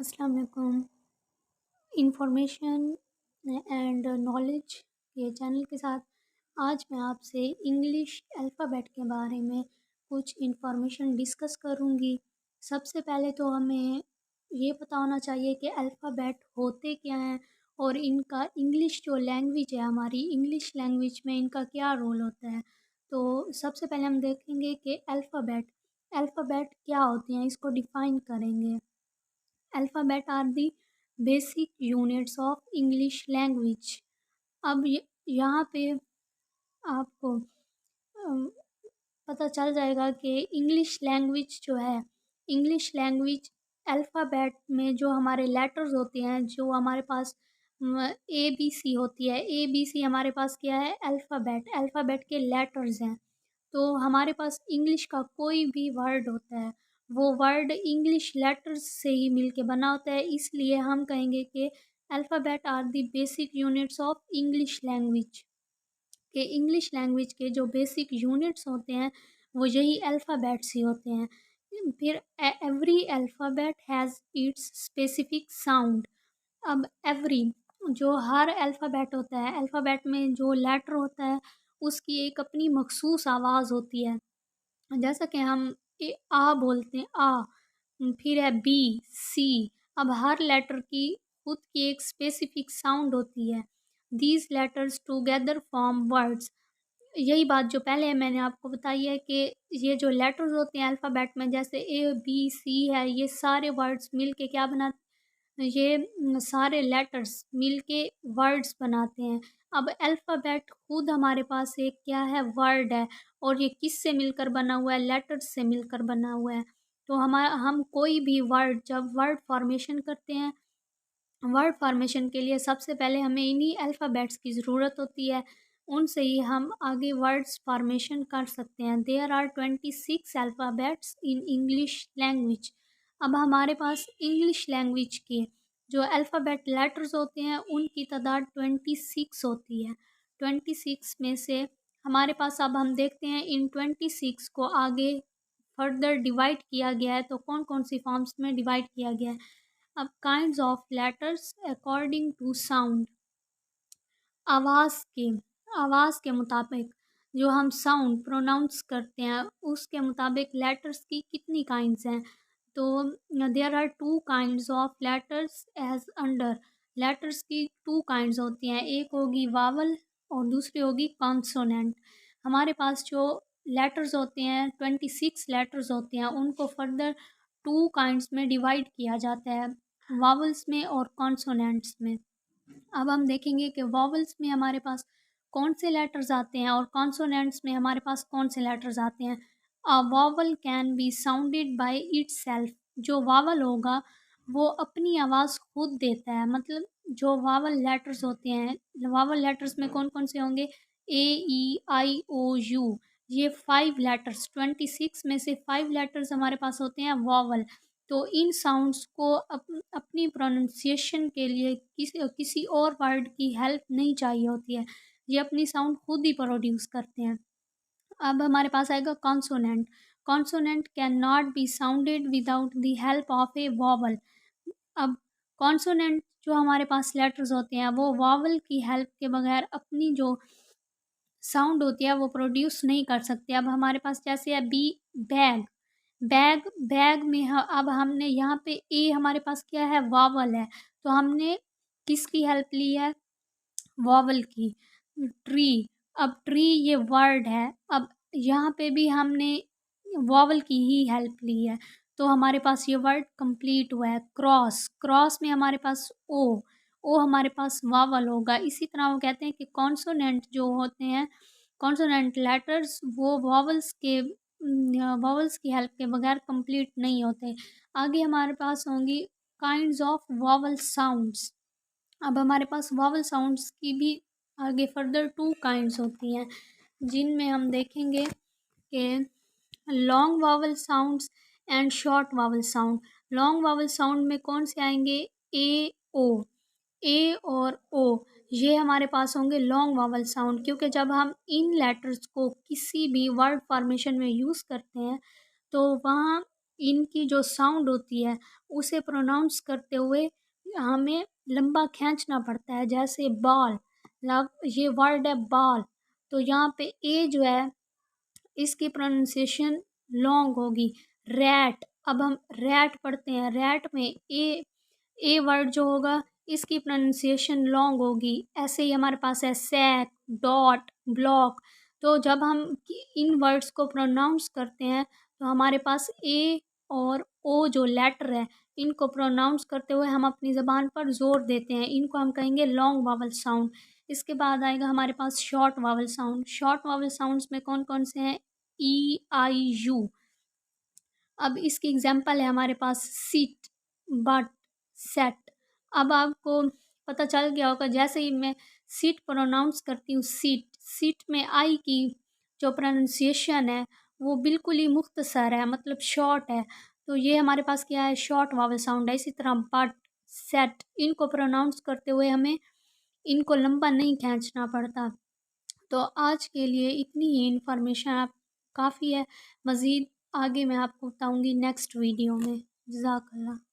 अस्सलाम वालेकुम। Information and knowledge के चैनल के साथ आज मैं आपसे इंग्लिश अल्फ़ाबेट के बारे में कुछ इंफॉर्मेशन डिस्कस करूँगी। सबसे पहले तो हमें ये पता होना चाहिए कि अल्फ़ाबेट होते क्या हैं और इनका इंग्लिश जो लैंग्वेज है, हमारी इंग्लिश लैंग्वेज में इनका क्या रोल होता है। तो सबसे पहले हम देखेंगे कि अल्फ़ाबेट अल्फ़ाबेट क्या होती हैं, इसको डिफ़ाइन करेंगे। Alphabet are the basic units of English language. अब यहाँ पे आपको पता चल जाएगा कि इंग्लिश लैंग्वेज जो है, इंग्लिश लैंग्वेज अल्फ़ाबेट में जो हमारे लेटर्स होते हैं, जो हमारे पास ए बी सी होती है, ए बी सी हमारे पास क्या है, अल्फ़ाबेट अल्फ़ाबेट के लेटर्स हैं। तो हमारे पास इंग्लिश का कोई भी वर्ड होता है, वो वर्ड इंग्लिश लेटर्स से ही मिलके बना होता है, इसलिए हम कहेंगे कि alphabet are the basic units of English language. के इंग्लिश लैंग्वेज के जो बेसिक यूनिट्स होते हैं वो यही अल्फ़ाबेट्स ही होते हैं। फिर every alphabet has its specific sound. अब एवरी जो हर अल्फ़ाबेट होता है, अल्फ़ाबेट में जो लेटर होता है उसकी एक अपनी मखसूस आवाज़ होती है। जैसा कि हम आ बोलते हैं आ, फिर है बी, सी। अब हर लेटर की खुद की एक स्पेसिफिक साउंड होती है। These letters together form words. यही बात जो पहले मैंने आपको बताई है कि ये जो लेटर्स होते हैं अल्फ़ाबेट में, जैसे ए बी सी है, ये सारे वर्ड्स मिल के क्या बना, ये सारे लेटर्स मिलके वर्ड्स बनाते हैं। अब अल्फ़ाबेट खुद हमारे पास एक क्या है, वर्ड है। और ये किससे मिलकर बना हुआ है, लेटर्स से मिलकर बना हुआ है। तो हम कोई भी वर्ड जब वर्ड फॉर्मेशन करते हैं, वर्ड फॉर्मेशन के लिए सबसे पहले हमें इन्हीं अल्फ़ाबेट्स की ज़रूरत होती है। उनसे ही हम आगे वर्ड्स फॉर्मेशन कर सकते हैं। There are 26 alphabets in English language. अब हमारे पास इंग्लिश लैंग्वेज के जो अल्फ़ाबेट लेटर्स होते हैं उनकी तादाद 26 होती है। 26 में से हमारे पास, अब हम देखते हैं इन 26 को आगे फर्दर डिवाइड किया गया है, तो कौन कौन सी फॉर्म्स में डिवाइड किया गया है। अब kinds of letters according to sound. आवाज़ के आवाज़ के मुताबिक जो हम साउंड प्रोनाउंस करते हैं उसके मुताबिक लेटर्स की कितनी काइंड्स हैं। तो there are two kinds of letters as under. Letters की टू काइंड्स होती हैं, एक होगी वावल और दूसरी होगी कॉन्सोनेंट। हमारे पास जो लेटर्स होते हैं 26 लेटर्स होते हैं, उनको फर्दर टू काइंड्स में डिवाइड किया जाता है, वावल्स में और कॉन्सोनेंट्स में। अब हम देखेंगे कि वॉवल्स में हमारे पास कौन से लेटर्स आते हैं और कॉन्सोनेंट्स में हमारे पास कौन से लेटर्स आते हैं। A vowel can be sounded by itself. जो वावल होगा वो अपनी आवाज़ खुद देता है, मतलब जो वावल लेटर्स होते हैं, वावल लेटर्स में कौन कौन से होंगे, ए ई आई ओ यू। ये 5 लेटर्स, 26 में से 5 लेटर्स हमारे पास होते हैं वॉवल। तो इन साउंड्स को अपनी प्रोनाउंसिएशन के लिए किसी और वर्ड की हेल्प नहीं चाहिए होती है, ये अपनी साउंड खुद ही प्रोड्यूस करते हैं। अब हमारे पास आएगा consonant. Consonant can not be sounded without the help of A vowel. अब कॉन्सोनेंट जो हमारे पास लेटर्स होते हैं वो वॉवल की हेल्प के बगैर अपनी जो साउंड होती है वो प्रोड्यूस नहीं कर सकते। अब हमारे पास जैसे है बी, बैग। बैग बैग में अब हमने यहाँ पे ए हमारे पास क्या है, वावल है, तो हमने किसकी हेल्प ली है, वॉवल की। ट्री, अब ट्री ये वर्ड है, अब यहाँ पे भी हमने वॉवल की ही हेल्प ली है, तो हमारे पास ये वर्ड कंप्लीट हुआ है। क्रॉस, क्रॉस में हमारे पास ओ हमारे पास वावल होगा। इसी तरह वो कहते हैं कि कॉन्सोनेंट जो होते हैं, कॉन्सोनेंट लेटर्स वो वॉवल्स की हेल्प के बगैर कंप्लीट नहीं होते। आगे हमारे पास होंगी काइंड्स ऑफ वॉवल साउंड्स। अब हमारे पास वॉवल साउंड्स की भी आगे फर्दर टू काइंड्स होती हैं, जिनमें हम देखेंगे कि long vowel sounds and short vowel sound. Long vowel sound में कौन से आएंगे, ए ओ। ए और ओ ये हमारे पास होंगे लॉन्ग वावल साउंड, क्योंकि जब हम इन लेटर्स को किसी भी वर्ड फॉर्मेशन में यूज़ करते हैं तो वहाँ इनकी जो साउंड होती है उसे प्रोनाउंस करते हुए हमें लंबा खींचना पड़ता है। जैसे बॉल, ये वर्ड है बॉल, तो यहाँ पे ए जो है इसकी प्रोनाउंसिएशन लॉन्ग होगी। रैट, अब हम रैट पढ़ते हैं, रैट में ए वर्ड जो होगा इसकी प्रोनाउंसिएशन लॉन्ग होगी। ऐसे ही हमारे पास है सैक, डॉट, ब्लॉक। तो जब हम इन वर्ड्स को प्रोनाउंस करते हैं तो हमारे पास ए और ओ जो लेटर है इनको प्रोनाउंस करते हुए हम अपनी ज़बान पर ज़ोर देते हैं। इनको हम कहेंगे लॉन्ग वावल साउंड। इसके बाद आएगा हमारे पास short vowel sound. Short vowel sounds में कौन कौन से हैं? E, I, U. अब इसकी एग्जांपल है हमारे पास सीट, बट, सेट। अब आपको पता चल गया होगा, जैसे ही मैं सीट प्रोनाउंस करती हूँ, सीट, सीट में आई की जो प्रोनाउंसिएशन है वो बिल्कुल ही मुख्तसर है, मतलब शॉर्ट है। तो ये हमारे पास क्या है? शॉर्ट वावल साउंड है। इसी तरह बट, सेट, इनको प्रोनाउंस करते हुए हमें इनको लंबा नहीं खींचना पड़ता। तो आज के लिए इतनी ही इन्फॉर्मेशन आप काफ़ी है। मज़ीद आगे मैं आपको बताऊँगी नेक्स्ट वीडियो में। जज़ाकल्लाह।